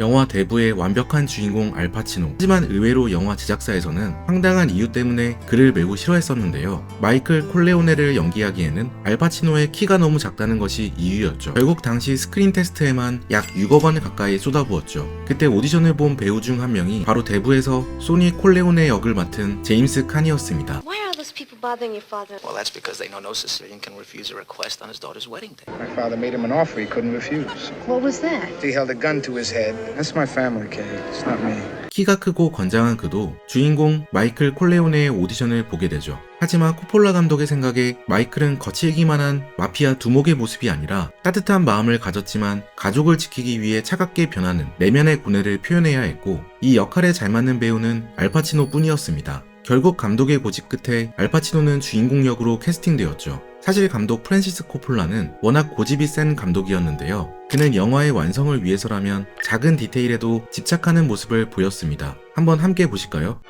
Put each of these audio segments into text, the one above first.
영화 대부의 완벽한 주인공 알파치노. 하지만 의외로 영화 제작사에서는 황당한 이유 때문에 그를 매우 싫어했었는데요. 마이클 콜레오네를 연기하기에는 알파치노의 키가 너무 작다는 것이 이유였죠. 결국 당시 스크린 테스트에만 약 6억 원을 가까이 쏟아부었죠. 그때 오디션을 본 배우 중 한 명이 바로 대부에서 소니 콜레오네 역을 맡은 제임스 칸이었습니다. Why are those people bothering your father? Well, that's because they know no Sicilian can refuse a request on his daughter's wedding day. My father made him an offer he couldn't refuse. What was that? He held a gun to his head. That's my family, Kay. It's not me. 키가 크고 건장한 그도 주인공 마이클 콜레오네의 오디션을 보게 되죠. 하지만 코폴라 감독의 생각에 마이클은 거칠기만 한 마피아 두목의 모습이 아니라 따뜻한 마음을 가졌지만 가족을 지키기 위해 차갑게 변하는 내면의 고뇌를 표현해야 했고, 이 역할에 잘 맞는 배우는 알파치노 뿐이었습니다. 결국 감독의 고집 끝에 알파치노는 주인공 역으로 캐스팅되었죠. 사실 감독 프랜시스 코폴라는 워낙 고집이 센 감독이었는데요. 그는 영화의 완성을 위해서라면 작은 디테일에도 집착하는 모습을 보였습니다. 한번 함께 보실까요?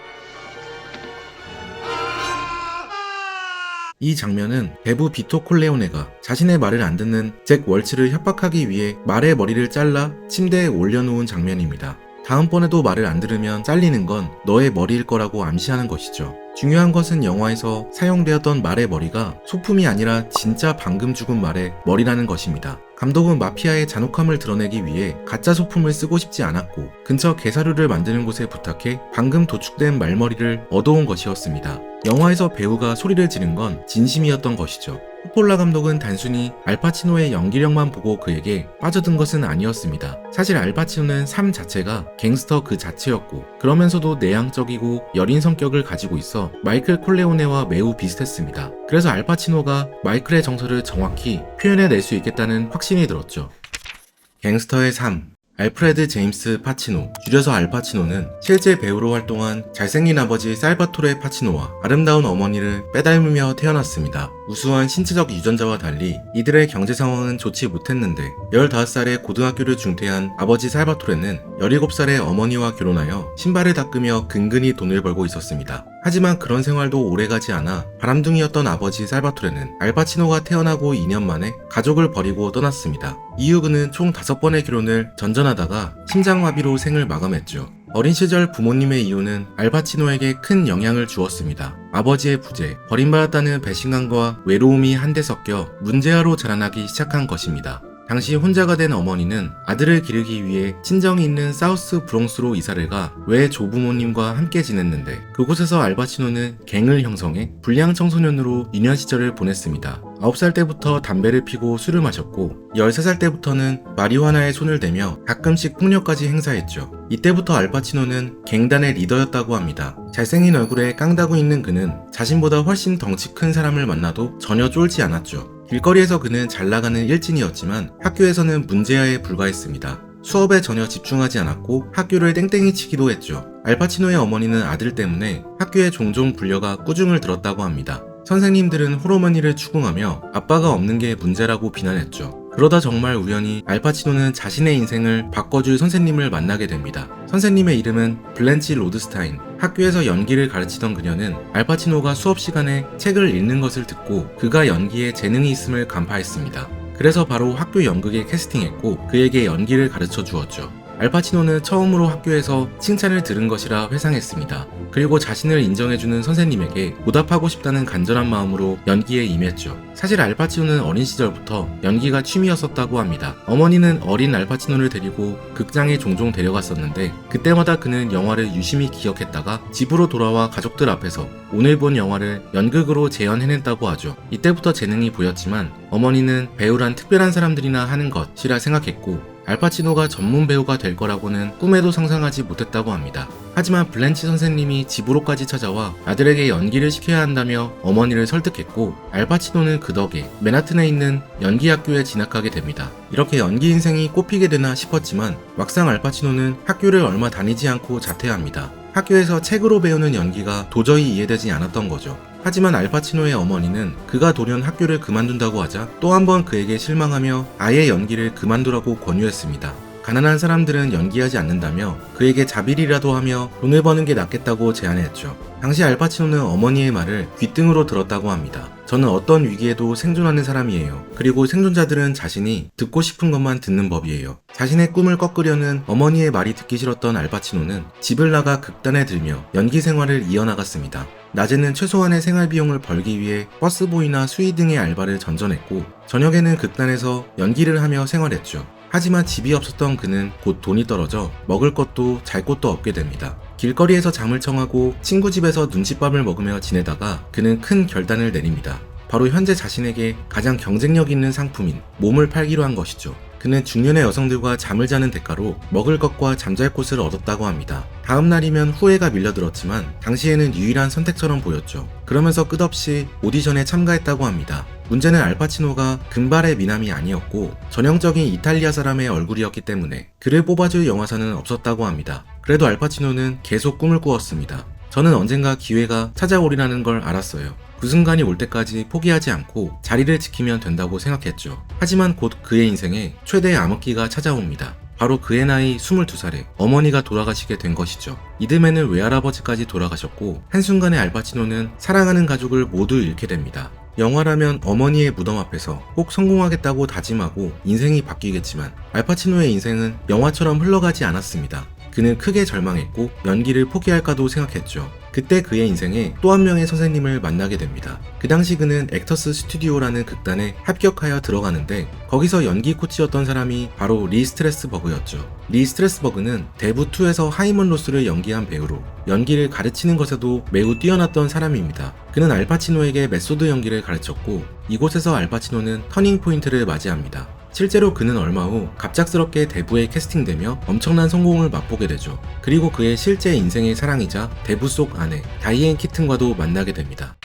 이 장면은 대부 비토 콜레오네가 자신의 말을 안 듣는 잭 월츠를 협박하기 위해 말의 머리를 잘라 침대에 올려놓은 장면입니다. 다음번에도 말을 안 들으면 잘리는 건 너의 머리일 거라고 암시하는 것이죠. 중요한 것은 영화에서 사용되었던 말의 머리가 소품이 아니라 진짜 방금 죽은 말의 머리라는 것입니다. 감독은 마피아의 잔혹함을 드러내기 위해 가짜 소품을 쓰고 싶지 않았고 근처 게사류를 만드는 곳에 부탁해 방금 도축된 말머리를 얻어온 것이었습니다. 영화에서 배우가 소리를 지른 건 진심이었던 것이죠. 코폴라 감독은 단순히 알파치노의 연기력만 보고 그에게 빠져든 것은 아니었습니다. 사실 알파치노는 삶 자체가 갱스터 그 자체였고, 그러면서도 내향적이고 여린 성격을 가지고 있어 마이클 콜레오네와 매우 비슷했습니다. 그래서 알파치노가 마이클의 정서를 정확히 표현해낼 수 있겠다는 확신이 들었죠. 갱스터의 삶. 알프레드 제임스 파치노, 줄여서 알파치노는 실제 배우로 활동한 잘생긴 아버지 살바토레 파치노와 아름다운 어머니를 빼닮으며 태어났습니다. 우수한 신체적 유전자와 달리 이들의 경제 상황은 좋지 못했는데 15살에 고등학교를 중퇴한 아버지 살바토레는 17살에 어머니와 결혼하여 신발을 닦으며 근근히 돈을 벌고 있었습니다. 하지만 그런 생활도 오래가지 않아 바람둥이였던 아버지 살바토레는 알파치노가 태어나고 2년 만에 가족을 버리고 떠났습니다. 이후 그는 총 5번의 결혼을 전전하다가 심장마비로 생을 마감했죠. 어린 시절 부모님의 이혼은 알파치노에게 큰 영향을 주었습니다. 아버지의 부재, 버림받았다는 배신감과 외로움이 한데 섞여 문제아로 자라나기 시작한 것입니다. 당시 혼자가 된 어머니는 아들을 기르기 위해 친정이 있는 사우스 브롱스로 이사를 가 외 조부모님과 함께 지냈는데, 그곳에서 알파치노는 갱을 형성해 불량 청소년으로 유년 시절을 보냈습니다. 9살 때부터 담배를 피고 술을 마셨고 13살 때부터는 마리화나에 손을 대며 가끔씩 폭력까지 행사했죠. 이때부터 알파치노는 갱단의 리더였다고 합니다. 잘생긴 얼굴에 깡다구 있는 그는 자신보다 훨씬 덩치 큰 사람을 만나도 전혀 쫄지 않았죠. 길거리에서 그는 잘나가는 일진이었지만 학교에서는 문제아에 불과했습니다. 수업에 전혀 집중하지 않았고 학교를 땡땡이 치기도 했죠. 알파치노의 어머니는 아들 때문에 학교에 종종 불려가 꾸중을 들었다고 합니다. 선생님들은 홀어머니를 추궁하며 아빠가 없는 게 문제라고 비난했죠. 그러다 정말 우연히 알파치노는 자신의 인생을 바꿔줄 선생님을 만나게 됩니다. 선생님의 이름은 블렌치 로드스타인. 학교에서 연기를 가르치던 그녀는 알파치노가 수업 시간에 책을 읽는 것을 듣고 그가 연기에 재능이 있음을 간파했습니다. 그래서 바로 학교 연극에 캐스팅했고 그에게 연기를 가르쳐 주었죠. 알파치노는 처음으로 학교에서 칭찬을 들은 것이라 회상했습니다. 그리고 자신을 인정해주는 선생님에게 보답하고 싶다는 간절한 마음으로 연기에 임했죠. 사실 알파치노는 어린 시절부터 연기가 취미였었다고 합니다. 어머니는 어린 알파치노를 데리고 극장에 종종 데려갔었는데 그때마다 그는 영화를 유심히 기억했다가 집으로 돌아와 가족들 앞에서 오늘 본 영화를 연극으로 재현해냈다고 하죠. 이때부터 재능이 보였지만 어머니는 배우란 특별한 사람들이나 하는 것이라 생각했고 알파치노가 전문 배우가 될 거라고는 꿈에도 상상하지 못했다고 합니다. 하지만 블렌치 선생님이 집으로까지 찾아와 아들에게 연기를 시켜야 한다며 어머니를 설득했고 알파치노는 그 덕에 맨하튼에 있는 연기학교에 진학하게 됩니다. 이렇게 연기 인생이 꽃피게 되나 싶었지만 막상 알파치노는 학교를 얼마 다니지 않고 자퇴합니다. 학교에서 책으로 배우는 연기가 도저히 이해되지 않았던 거죠. 하지만 알파치노의 어머니는 그가 돌연 학교를 그만둔다고 하자 또 한 번 그에게 실망하며 아예 연기를 그만두라고 권유했습니다. 가난한 사람들은 연기하지 않는다며 그에게 자비리라도 하며 돈을 버는 게 낫겠다고 제안했죠. 당시 알파치노는 어머니의 말을 귓등으로 들었다고 합니다. 저는 어떤 위기에도 생존하는 사람이에요. 그리고 생존자들은 자신이 듣고 싶은 것만 듣는 법이에요. 자신의 꿈을 꺾으려는 어머니의 말이 듣기 싫었던 알파치노는 집을 나가 극단에 들며 연기 생활을 이어나갔습니다. 낮에는 최소한의 생활비용을 벌기 위해 버스보이나 수의 등의 알바를 전전했고 저녁에는 극단에서 연기를 하며 생활했죠. 하지만 집이 없었던 그는 곧 돈이 떨어져 먹을 것도 잘 곳도 없게 됩니다. 길거리에서 잠을 청하고 친구 집에서 눈칫밥을 먹으며 지내다가 그는 큰 결단을 내립니다. 바로 현재 자신에게 가장 경쟁력 있는 상품인 몸을 팔기로 한 것이죠. 그는 중년의 여성들과 잠을 자는 대가로 먹을 것과 잠잘 곳을 얻었다고 합니다. 다음 날이면 후회가 밀려들었지만 당시에는 유일한 선택처럼 보였죠. 그러면서 끝없이 오디션에 참가했다고 합니다. 문제는 알파치노가 금발의 미남이 아니었고 전형적인 이탈리아 사람의 얼굴이었기 때문에 그를 뽑아줄 영화사는 없었다고 합니다. 그래도 알파치노는 계속 꿈을 꾸었습니다. 저는 언젠가 기회가 찾아오리라는 걸 알았어요. 그 순간이 올 때까지 포기하지 않고 자리를 지키면 된다고 생각했죠. 하지만 곧 그의 인생에 최대의 암흑기가 찾아옵니다. 바로 그의 나이 22살에 어머니가 돌아가시게 된 것이죠. 이듬해는 외할아버지까지 돌아가셨고 한순간에 알파치노는 사랑하는 가족을 모두 잃게 됩니다. 영화라면 어머니의 무덤 앞에서 꼭 성공하겠다고 다짐하고 인생이 바뀌겠지만 알파치노의 인생은 영화처럼 흘러가지 않았습니다. 그는 크게 절망했고 연기를 포기할까도 생각했죠. 그때 그의 인생에 또 한 명의 선생님을 만나게 됩니다. 그 당시 그는 액터스 스튜디오라는 극단에 합격하여 들어가는데 거기서 연기 코치였던 사람이 바로 리 스트래스버그였죠. 리 스트래스버그는 대부2에서 하이먼 로스를 연기한 배우로 연기를 가르치는 것에도 매우 뛰어났던 사람입니다. 그는 알파치노에게 메소드 연기를 가르쳤고 이곳에서 알파치노는 터닝 포인트를 맞이합니다. 실제로 그는 얼마 후 갑작스럽게 대부에 캐스팅되며 엄청난 성공을 맛보게 되죠. 그리고 그의 실제 인생의 사랑이자 대부 속 아내 다이앤 키튼과도 만나게 됩니다.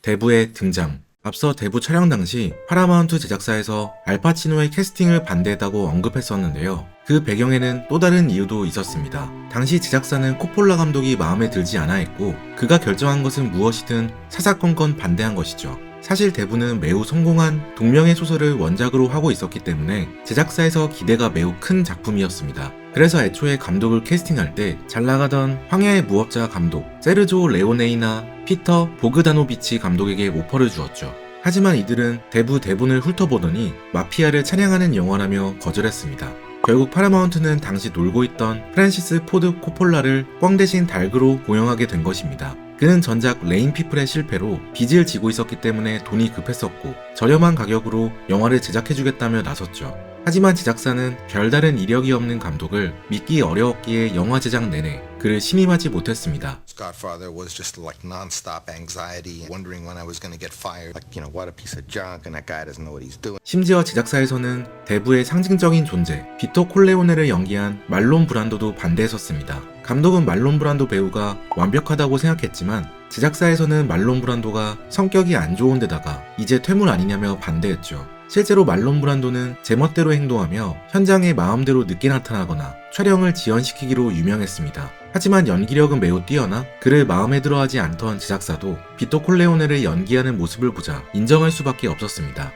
대부의 등장. 앞서 대부 촬영 당시 파라마운트 제작사에서 알파치노의 캐스팅을 반대했다고 언급했었는데요. 그 배경에는 또 다른 이유도 있었습니다. 당시 제작사는 코폴라 감독이 마음에 들지 않아 했고 그가 결정한 것은 무엇이든 사사건건 반대한 것이죠. 사실 대부는 매우 성공한 동명의 소설을 원작으로 하고 있었기 때문에 제작사에서 기대가 매우 큰 작품이었습니다. 그래서 애초에 감독을 캐스팅할 때 잘나가던 황야의 무법자 감독 세르조 레오네이나 피터 보그다노비치 감독에게 오퍼를 주었죠. 하지만 이들은 대본을 훑어보더니 마피아를 찬양하는 영화라며 거절했습니다. 결국 파라마운트는 당시 놀고 있던 프랜시스 포드 코폴라를 꽝 대신 닭으로 고용하게 된 것입니다. 그는 전작 레인피플의 실패로 빚을 지고 있었기 때문에 돈이 급했었고 저렴한 가격으로 영화를 제작해주겠다며 나섰죠. 하지만 제작사는 별다른 이력이 없는 감독을 믿기 어려웠기에 영화 제작 내내 그를 신임하지 못했습니다. Godfather was just like non-stop anxiety, wondering when I was going to get fired. Like, what a piece of junk, and that guy doesn't know what he's doing. 심지어 제작사에서는 대부의 상징적인 존재 비토 콜레오네를 연기한 말론 브란도도 반대했었습니다. 감독은 말론 브란도 배우가 완벽하다고 생각했지만 제작사에서는 말론 브란도가 성격이 안 좋은 데다가 이제 퇴물 아니냐며 반대했죠. 실제로 말론 브란도는 제멋대로 행동하며 현장에 마음대로 늦게 나타나거나 촬영을 지연시키기로 유명했습니다. 하지만 연기력은 매우 뛰어나 그를 마음에 들어하지 않던 제작사도 비토 콜레오네를 연기하는 모습을 보자 인정할 수밖에 없었습니다.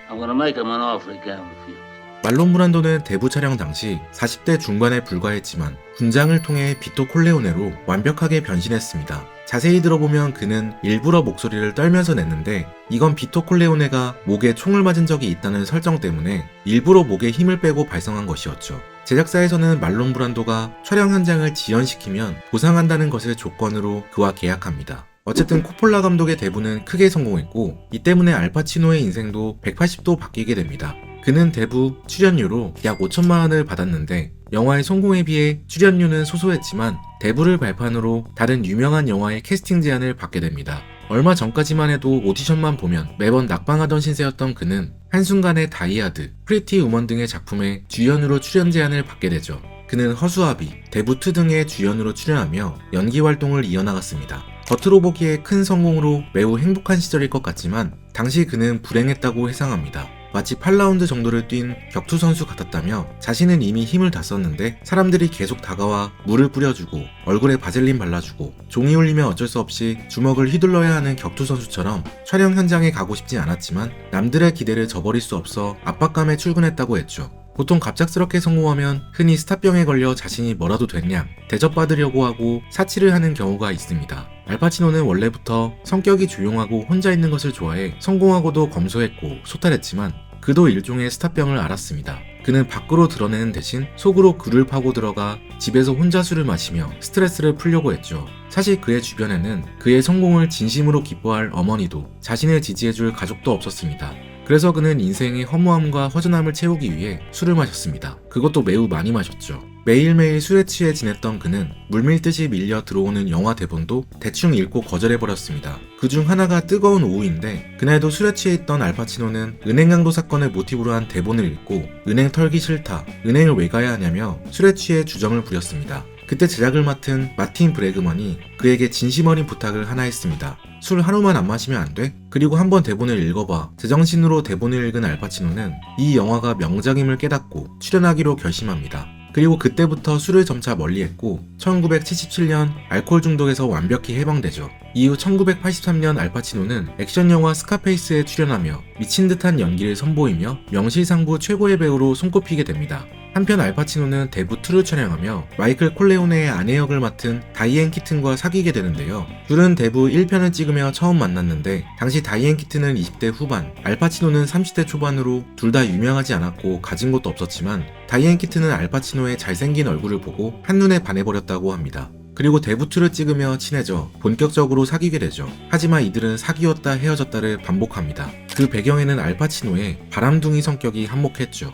말론 브란도는 대부 촬영 당시 40대 중반에 불과했지만 군장을 통해 비토 콜레오네로 완벽하게 변신했습니다. 자세히 들어보면 그는 일부러 목소리를 떨면서 냈는데 이건 비토 콜레오네가 목에 총을 맞은 적이 있다는 설정 때문에 일부러 목에 힘을 빼고 발성한 것이었죠. 제작사에서는 말론 브란도가 촬영 현장을 지연시키면 보상한다는 것을 조건으로 그와 계약합니다. 어쨌든 코폴라 감독의 대부는 크게 성공했고 이 때문에 알파치노의 인생도 180도 바뀌게 됩니다. 그는 대부 출연료로 약 5천만 원을 받았는데 영화의 성공에 비해 출연료는 소소했지만 대부를 발판으로 다른 유명한 영화의 캐스팅 제안을 받게 됩니다. 얼마 전까지만 해도 오디션만 보면 매번 낙방하던 신세였던 그는 한순간에 다이아드, 프리티 우먼 등의 작품에 주연으로 출연 제안을 받게 되죠. 그는 허수아비, 대부2 등의 주연으로 출연하며 연기 활동을 이어나갔습니다. 겉으로 보기에 큰 성공으로 매우 행복한 시절일 것 같지만 당시 그는 불행했다고 회상합니다. 마치 8라운드 정도를 뛴 격투 선수 같았다며 자신은 이미 힘을 다 썼는데 사람들이 계속 다가와 물을 뿌려주고 얼굴에 바젤린 발라주고 종이 울리면 어쩔 수 없이 주먹을 휘둘러야 하는 격투 선수처럼 촬영 현장에 가고 싶지 않았지만 남들의 기대를 저버릴 수 없어 압박감에 출근했다고 했죠. 보통 갑작스럽게 성공하면 흔히 스타병에 걸려 자신이 뭐라도 됐냐 대접받으려고 하고 사치를 하는 경우가 있습니다. 알파치노는 원래부터 성격이 조용하고 혼자 있는 것을 좋아해 성공하고도 검소했고 소탈했지만 그도 일종의 스타병을 앓았습니다. 그는 밖으로 드러내는 대신 속으로 굴을 파고 들어가 집에서 혼자 술을 마시며 스트레스를 풀려고 했죠. 사실 그의 주변에는 그의 성공을 진심으로 기뻐할 어머니도 자신을 지지해줄 가족도 없었습니다. 그래서 그는 인생의 허무함과 허전함을 채우기 위해 술을 마셨습니다. 그것도 매우 많이 마셨죠. 매일매일 술에 취해 지냈던 그는 물밀듯이 밀려 들어오는 영화 대본도 대충 읽고 거절해버렸습니다. 그중 하나가 뜨거운 오후인데 그날도 술에 취해 있던 알파치노는 은행 강도 사건을 모티브로 한 대본을 읽고 은행 털기 싫다, 은행을 왜 가야 하냐며 술에 취해 주정을 부렸습니다. 그때 제작을 맡은 마틴 브래그먼이 그에게 진심 어린 부탁을 하나 했습니다. 술 하루만 안 마시면 안 돼? 그리고 한번 대본을 읽어봐. 제정신으로 대본을 읽은 알파치노는 이 영화가 명작임을 깨닫고 출연하기로 결심합니다. 그리고 그때부터 술을 점차 멀리했고 1977년 알코올 중독에서 완벽히 해방되죠. 이후 1983년 알파치노는 액션 영화 스카페이스에 출연하며 미친 듯한 연기를 선보이며 명실상부 최고의 배우로 손꼽히게 됩니다. 한편 알파치노는 대부 2를 촬영하며 마이클 콜레오네의 아내 역을 맡은 다이앤 키튼과 사귀게 되는데요. 둘은 대부 1편을 찍으며 처음 만났는데 당시 다이앤 키튼은 20대 후반, 알파치노는 30대 초반으로 둘 다 유명하지 않았고 가진 것도 없었지만 다이앤 키튼은 알파치노의 잘생긴 얼굴을 보고 한눈에 반해버렸다고 합니다. 그리고 대부2를 찍으며 친해져 본격적으로 사귀게 되죠. 하지만 이들은 사귀었다 헤어졌다를 반복합니다. 그 배경에는 알파치노의 바람둥이 성격이 한몫했죠.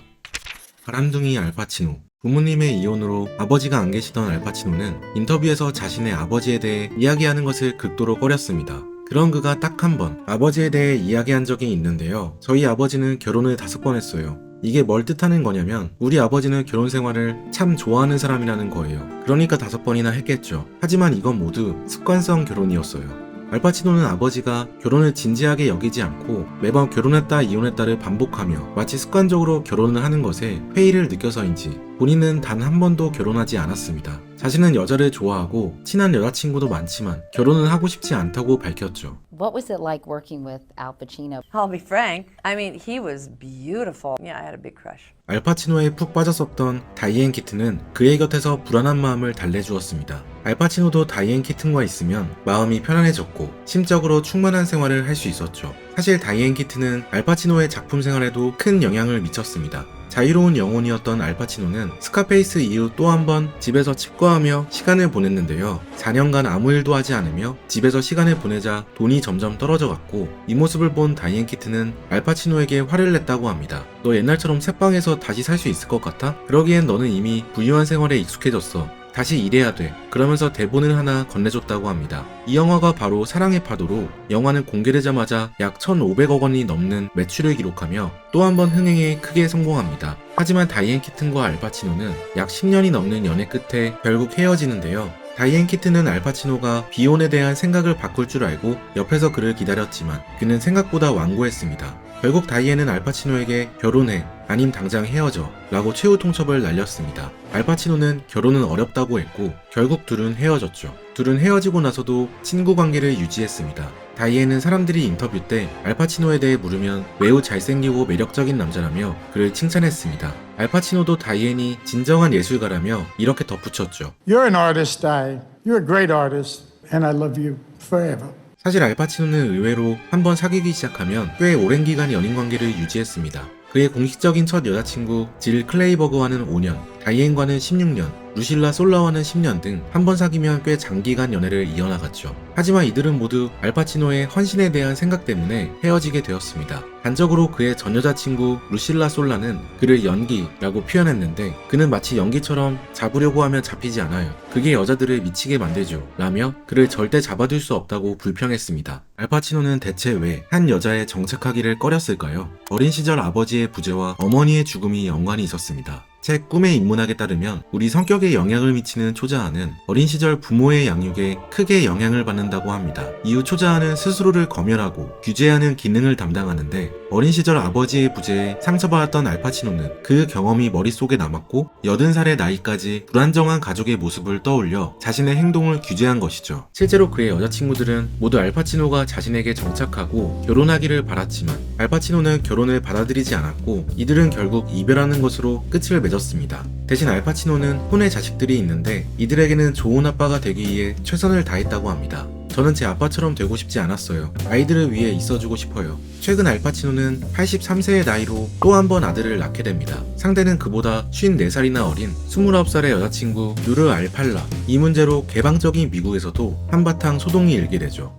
바람둥이 알파치노. 부모님의 이혼으로 아버지가 안 계시던 알파치노는 인터뷰에서 자신의 아버지에 대해 이야기하는 것을 극도로 꺼렸습니다. 그런 그가 딱 한 번 아버지에 대해 이야기한 적이 있는데요. 저희 아버지는 결혼을 5번 했어요. 이게 뭘 뜻하는 거냐면 우리 아버지는 결혼 생활을 참 좋아하는 사람이라는 거예요. 그러니까 5번이나 했겠죠. 하지만 이건 모두 습관성 결혼이었어요. 알파치노는 아버지가 결혼을 진지하게 여기지 않고 매번 결혼했다 이혼했다를 반복하며 마치 습관적으로 결혼을 하는 것에 회의를 느껴서인지 본인은 단 한 번도 결혼하지 않았습니다. 자신은 여자를 좋아하고 친한 여자친구도 많지만 결혼을 하고 싶지 않다고 밝혔죠. What was it like working with Al Pacino? I'll be frank. I mean, he was beautiful. Yeah, I had a big crush. 알파치노에 푹 빠졌었던 다이앤 키튼은 그의 곁에서 불안한 마음을 달래주었습니다. 알파치노도 다이앤 키튼과 있으면 마음이 편안해졌고 심적으로 충만한 생활을 할 수 있었죠. 사실 다이앤 키튼은 알파치노의 작품 생활에도 큰 영향을 미쳤습니다. 자유로운 영혼이었던 알파치노는 스카페이스 이후 또 한 번 집에서 칩거하며 시간을 보냈는데요. 4년간 아무 일도 하지 않으며 집에서 시간을 보내자 돈이 점점 떨어져 갔고 이 모습을 본 다이앤 키튼은 알파치노에게 화를 냈다고 합니다. 너 옛날처럼 새방에서 다시 살 수 있을 것 같아? 그러기엔 너는 이미 부유한 생활에 익숙해졌어. 다시 일해야 돼. 그러면서 대본을 하나 건네줬다고 합니다. 이 영화가 바로 사랑의 파도로 영화는 공개되자마자 약 1,500억 원이 넘는 매출을 기록하며 또 한 번 흥행에 크게 성공합니다. 하지만 다이앤 키튼과 알파치노는 약 10년이 넘는 연애 끝에 결국 헤어지는데요. 다이앤 키튼은 알파치노가 비혼에 대한 생각을 바꿀 줄 알고 옆에서 그를 기다렸지만 그는 생각보다 완고했습니다. 결국 다이앤은 알파치노에게 결혼해 아님 당장 헤어져 라고 최후 통첩을 날렸습니다. 알파치노는 결혼은 어렵다고 했고 결국 둘은 헤어졌죠. 둘은 헤어지고 나서도 친구 관계를 유지했습니다. 다이앤은 사람들이 인터뷰 때 알파치노에 대해 물으면 매우 잘생기고 매력적인 남자라며 그를 칭찬했습니다. 알파치노도 다이앤이 진정한 예술가라며 이렇게 덧붙였죠. You're an artist, Di. You're a great artist, and I love you forever. 사실 알파치노는 의외로 한번 사귀기 시작하면 꽤 오랜 기간 연인 관계를 유지했습니다. 그의 공식적인 첫 여자친구 질 클레이버그와는 5년, 다이앤과는 16년, 루실라 솔라와는 10년 등 한 번 사귀면 꽤 장기간 연애를 이어나갔죠. 하지만 이들은 모두 알파치노의 헌신에 대한 생각 때문에 헤어지게 되었습니다. 단적으로 그의 전 여자친구 루실라 솔라는 그를 연기라고 표현했는데 그는 마치 연기처럼 잡으려고 하면 잡히지 않아요. 그게 여자들을 미치게 만들죠 라며 그를 절대 잡아둘 수 없다고 불평했습니다. 알파치노는 대체 왜 한 여자에 정착하기를 꺼렸을까요? 어린 시절 아버지의 부재와 어머니의 죽음이 연관이 있었습니다. 책 꿈의 인문학에 따르면 우리 성격에 영향을 미치는 초자아는 어린 시절 부모의 양육에 크게 영향을 받는다고 합니다. 이후 초자아는 스스로를 검열하고 규제하는 기능을 담당하는데 어린 시절 아버지의 부재에 상처받았던 알파치노는 그 경험이 머릿속에 남았고 80살의 나이까지 불안정한 가족의 모습을 떠올려 자신의 행동을 규제한 것이죠. 실제로 그의 여자친구들은 모두 알파치노가 자신에게 정착하고 결혼하기를 바랐지만 알파치노는 결혼을 받아들이지 않았고 이들은 결국 이별하는 것으로 끝을 맺었습니다. 대신 알파치노는 혼의 자식들이 있는데 이들에게는 좋은 아빠가 되기 위해 최선을 다했다고 합니다. 저는 제 아빠처럼 되고 싶지 않았어요. 아이들을 위해 있어주고 싶어요. 최근 알파치노는 83세의 나이로 또 한 번 아들을 낳게 됩니다. 상대는 그보다 54살이나 어린 29살의 여자친구 누르 알팔라. 이 문제로 개방적인 미국에서도 한바탕 소동이 일게 되죠.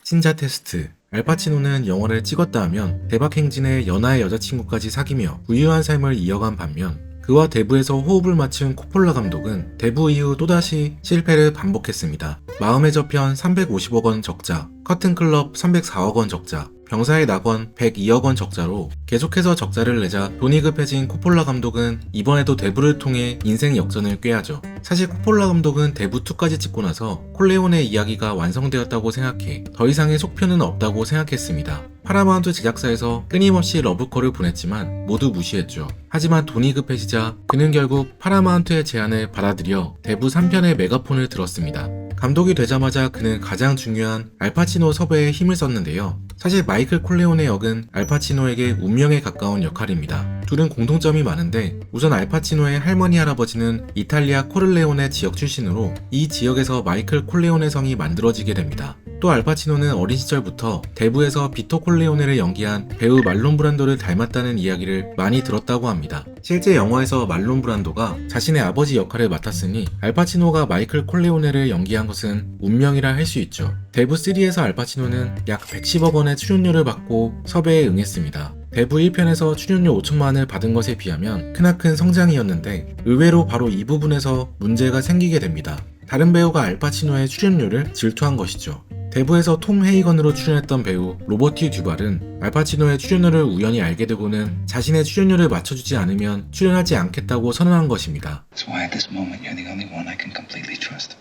신자 테스트. 알파치노는 영화를 찍었다 하면 대박 행진의 연하의 여자친구까지 사귀며 부유한 삶을 이어간 반면 그와 대부에서 호흡을 맞춘 코폴라 감독은 대부 이후 또다시 실패를 반복했습니다. 마음의 저편 350억 원 적자, 커튼클럽 304억 원 적자, 병사의 낙원 102억 원 적자로 계속해서 적자를 내자 돈이 급해진 코폴라 감독은 이번에도 대부를 통해 인생 역전을 꾀하죠. 사실 코폴라 감독은 대부2까지 찍고 나서 콜레오네 이야기가 완성되었다고 생각해 더 이상의 속편은 없다고 생각했습니다. 파라마운트 제작사에서 끊임없이 러브콜을 보냈지만 모두 무시했죠. 하지만 돈이 급해지자 그는 결국 파라마운트의 제안을 받아들여 대부 3편의 메가폰을 들었습니다. 감독이 되자마자 그는 가장 중요한 알파치노 섭외에 힘을 썼는데요. 사실 마이클 콜레오네 역은 알파치노에게 운명에 가까운 역할입니다. 둘은 공통점이 많은데 우선 알파치노의 할머니 할아버지는 이탈리아 코를레오네 지역 출신으로 이 지역에서 마이클 콜레오네 성이 만들어지게 됩니다. 또 알파치노는 어린 시절부터 대부에서 비토 콜레오네를 연기한 배우 말론 브란도를 닮았다는 이야기를 많이 들었다고 합니다. 실제 영화에서 말론 브란도가 자신의 아버지 역할을 맡았으니 알파치노가 마이클 콜레오네를 연기한 것은 운명이라 할 수 있죠. 대부3에서 알파치노는 약 110억 원의 출연료를 받고 섭외에 응했습니다. 대부 1편에서 출연료 5천만 원을 받은 것에 비하면 크나큰 성장이었는데 의외로 바로 이 부분에서 문제가 생기게 됩니다. 다른 배우가 알파치노의 출연료를 질투한 것이죠. 대부에서 톰 헤이건으로 출연했던 배우 로버트 듀발은 알파치노의 출연료를 우연히 알게 되고는 자신의 출연료를 맞춰주지 않으면 출연하지 않겠다고 선언한 것입니다. That's why at this moment you're the only one I can completely trust.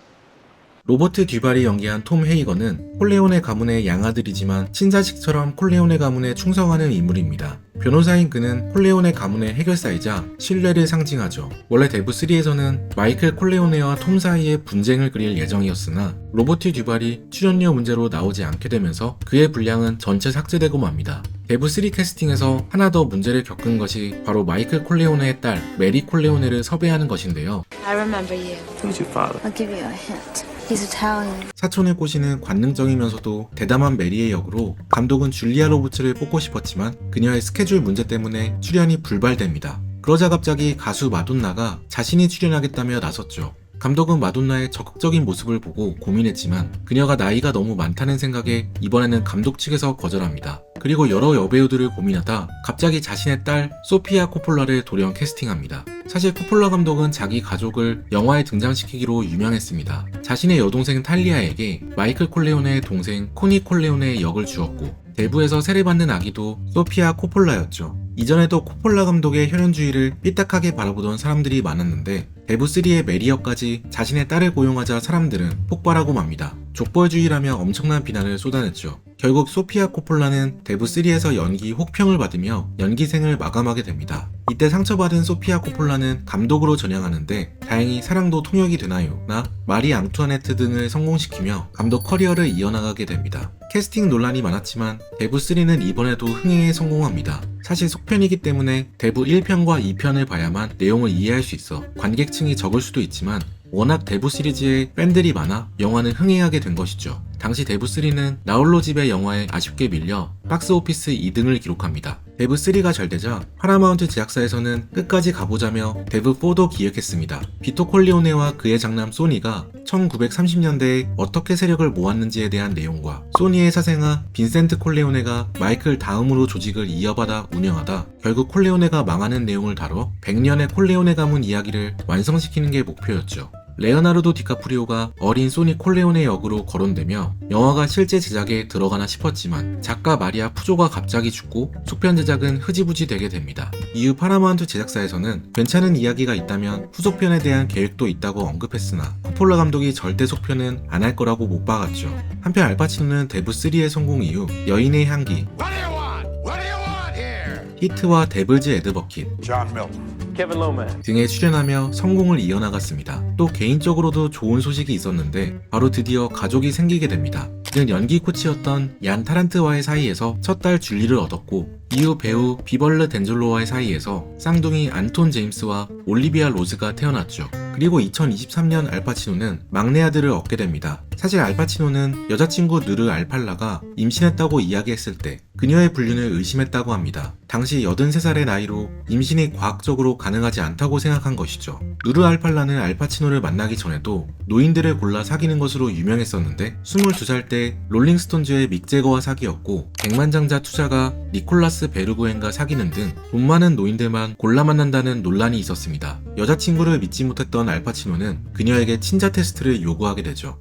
로버트 듀발이 연기한 톰 헤이건은 콜레오네 가문의 양아들이지만 친자식처럼 콜레오네 가문에 충성하는 인물입니다. 변호사인 그는 콜레오네 가문의 해결사이자 신뢰를 상징하죠. 원래 대부3에서는 마이클 콜레오네와 톰 사이에 분쟁을 그릴 예정이었으나 로버트 듀발이 출연료 문제로 나오지 않게 되면서 그의 분량은 전체 삭제되고 맙니다. 대부3 캐스팅에서 하나 더 문제를 겪은 것이 바로 마이클 콜레오네의 딸 메리 콜레오네를 섭외하는 것인데요. I remember you. Who's your father? I'll give you a hint. He's Italian. 사촌을 꼬시는 관능적이면서도 대담한 메리의 역으로 감독은 줄리아 로버츠를 뽑고 싶었지만 그녀의 스케줄 문제 때문에 출연이 불발됩니다. 그러자 갑자기 가수 마돈나가 자신이 출연하겠다며 나섰죠. 감독은 마돈나의 적극적인 모습을 보고 고민했지만 그녀가 나이가 너무 많다는 생각에 이번에는 감독 측에서 거절합니다. 그리고 여러 여배우들을 고민하다 갑자기 자신의 딸 소피아 코폴라를 돌연 캐스팅합니다. 사실 코폴라 감독은 자기 가족을 영화에 등장시키기로 유명했습니다. 자신의 여동생 탈리아에게 마이클 콜레오네의 동생 코니 콜레오네의 역을 주었고 대부에서 세례받는 아기도 소피아 코폴라였죠. 이전에도 코폴라 감독의 혈연주의를 삐딱하게 바라보던 사람들이 많았는데 대부3의 메리 역까지 자신의 딸을 고용하자 사람들은 폭발하고 맙니다. 족벌주의라며 엄청난 비난을 쏟아냈죠. 결국 소피아 코폴라는 대부3에서 연기 혹평을 받으며 연기생을 마감하게 됩니다. 이때 상처받은 소피아 코폴라는 감독으로 전향하는데 다행히 사랑도 통역이 되나요? 나 마리 앙투아네트 등을 성공시키며 감독 커리어를 이어나가게 됩니다. 캐스팅 논란이 많았지만 대부3는 이번에도 흥행에 성공합니다. 사실 속편이기 때문에 대부 1편과 2편을 봐야만 내용을 이해할 수 있어 관객층이 적을 수도 있지만 워낙 대부 시리즈에 팬들이 많아 영화는 흥행하게 된 것이죠. 당시 대부3는 나홀로 집의 영화에 아쉽게 밀려 박스오피스 2등을 기록합니다. 대부3가 잘 되자 파라마운트 제작사에서는 끝까지 가보자며 대부4도 기획했습니다. 비토 콜리오네와 그의 장남 소니가 1930년대에 어떻게 세력을 모았는지에 대한 내용과 소니의 사생아 빈센트 콜레오네가 마이클 다음으로 조직을 이어받아 운영하다 결국 콜레오네가 망하는 내용을 다뤄 100년의 콜레오네 가문 이야기를 완성시키는 게 목표였죠. 레오나르도 디카프리오가 어린 소니 콜레오네 역으로 거론되며 영화가 실제 제작에 들어가나 싶었지만 작가 마리아 푸조가 갑자기 죽고 속편 제작은 흐지부지 되게 됩니다. 이후 파라마운트 제작사에서는 괜찮은 이야기가 있다면 후속편에 대한 계획도 있다고 언급했으나 코폴라 감독이 절대 속편은 안 할 거라고 못 박았죠. 한편 알파치노는 데브3의 성공 이후 여인의 향기, 히트와 데블즈 애드버킷 등에 출연하며 성공을 이어나갔습니다. 또 개인적으로도 좋은 소식이 있었는데 바로 드디어 가족이 생기게 됩니다. 그는 연기 코치였던 얀 타란트와의 사이에서 첫 딸 줄리를 얻었고 이후 배우 비벌르 덴졸로와의 사이에서 쌍둥이 안톤 제임스와 올리비아 로즈가 태어났죠. 그리고 2023년 알파치노는 막내 아들을 얻게 됩니다. 사실 알파치노는 여자친구 누르 알팔라가 임신했다고 이야기했을 때 그녀의 불륜을 의심했다고 합니다. 당시 83살의 나이로 임신이 과학적으로 가능하지 않다고 생각한 것이죠. 누르 알팔라는 알파치노를 만나기 전에도 노인들을 골라 사귀는 것으로 유명했었는데 22살 때 롤링스톤즈의 믹 제거와 사귀었고 백만장자 투자가 니콜라스 베르구엔과 사귀는 등 돈 많은 노인들만 골라 만난다는 논란이 있었습니다. 여자친구를 믿지 못했던 알파치노는 그녀에게 친자 테스트를 요구하게 되죠.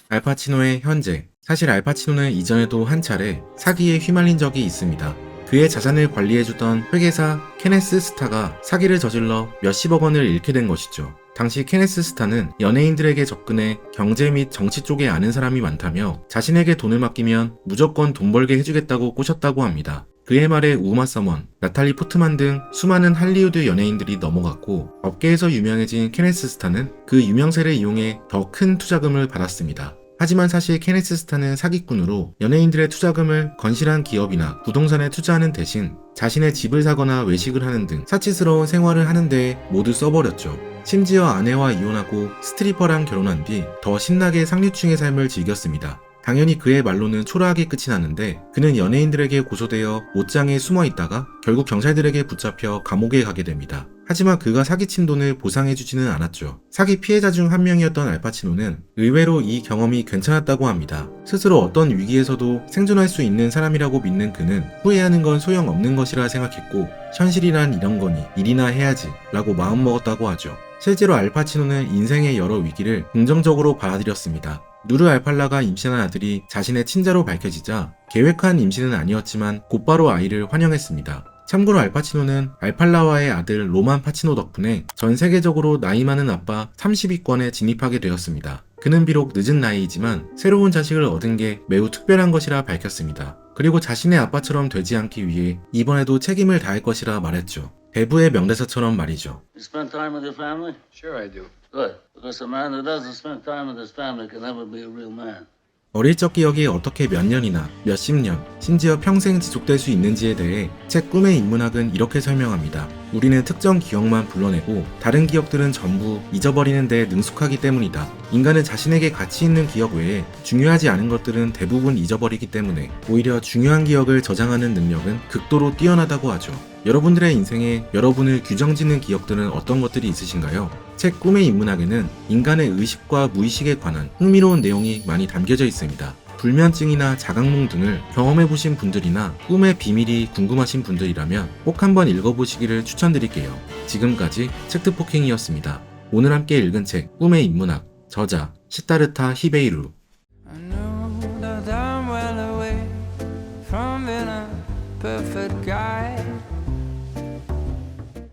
알파치노의 현재. 사실 알파치노는 이전에도 한 차례 사기에 휘말린 적이 있습니다. 그의 자산을 관리해주던 회계사 케네스 스타가 사기를 저질러 몇십억 원을 잃게 된 것이죠. 당시 케네스 스타는 연예인들에게 접근해 경제 및 정치 쪽에 아는 사람이 많다며 자신에게 돈을 맡기면 무조건 돈 벌게 해주겠다고 꼬셨다고 합니다. 그의 말에 우마 서먼, 나탈리 포트만 등 수많은 할리우드 연예인들이 넘어갔고 업계에서 유명해진 케네스 스타는 그 유명세를 이용해 더 큰 투자금을 받았습니다. 하지만 사실 케네스 스타는 사기꾼으로 연예인들의 투자금을 건실한 기업이나 부동산에 투자하는 대신 자신의 집을 사거나 외식을 하는 등 사치스러운 생활을 하는 데 모두 써버렸죠. 심지어 아내와 이혼하고 스트리퍼랑 결혼한 뒤 더 신나게 상류층의 삶을 즐겼습니다. 당연히 그의 말로는 초라하게 끝이 나는데 그는 연예인들에게 고소되어 옷장에 숨어 있다가 결국 경찰들에게 붙잡혀 감옥에 가게 됩니다. 하지만 그가 사기친 돈을 보상해주지는 않았죠. 사기 피해자 중 한 명이었던 알파치노는 의외로 이 경험이 괜찮았다고 합니다. 스스로 어떤 위기에서도 생존할 수 있는 사람이라고 믿는 그는 후회하는 건 소용없는 것이라 생각했고 현실이란 이런 거니 일이나 해야지 라고 마음먹었다고 하죠. 실제로 알파치노는 인생의 여러 위기를 긍정적으로 받아들였습니다. 누르 알팔라가 임신한 아들이 자신의 친자로 밝혀지자 계획한 임신은 아니었지만 곧바로 아이를 환영했습니다. 참고로 알파치노는 알팔라와의 아들 로만 파치노 덕분에 전 세계적으로 나이 많은 아빠 30위권에 진입하게 되었습니다. 그는 비록 늦은 나이이지만 새로운 자식을 얻은 게 매우 특별한 것이라 밝혔습니다. 그리고 자신의 아빠처럼 되지 않기 위해 이번에도 책임을 다할 것이라 말했죠. 대부의 명대사처럼 말이죠. You spend time with your family? Sure I do. Good. Because a man who doesn't spend time with his family can never be a real man. 어릴 적 기억이 어떻게 몇 년이나 몇십 년, 심지어 평생 지속될 수 있는지에 대해 책 꿈의 인문학은 이렇게 설명합니다. 우리는 특정 기억만 불러내고 다른 기억들은 전부 잊어버리는 데 능숙하기 때문이다. 인간은 자신에게 가치 있는 기억 외에 중요하지 않은 것들은 대부분 잊어버리기 때문에 오히려 중요한 기억을 저장하는 능력은 극도로 뛰어나다고 하죠. 여러분들의 인생에 여러분을 규정짓는 기억들은 어떤 것들이 있으신가요? 책 꿈의 인문학에는 인간의 의식과 무의식에 관한 흥미로운 내용이 많이 담겨져 있습니다. 불면증이나 자각몽 등을 경험해보신 분들이나 꿈의 비밀이 궁금하신 분들이라면 꼭 한번 읽어보시기를 추천드릴게요. 지금까지 책트포킹이었습니다. 오늘 함께 읽은 책 꿈의 인문학, 저자 시타르타 히베이루. I know that I'm well away from being a perfect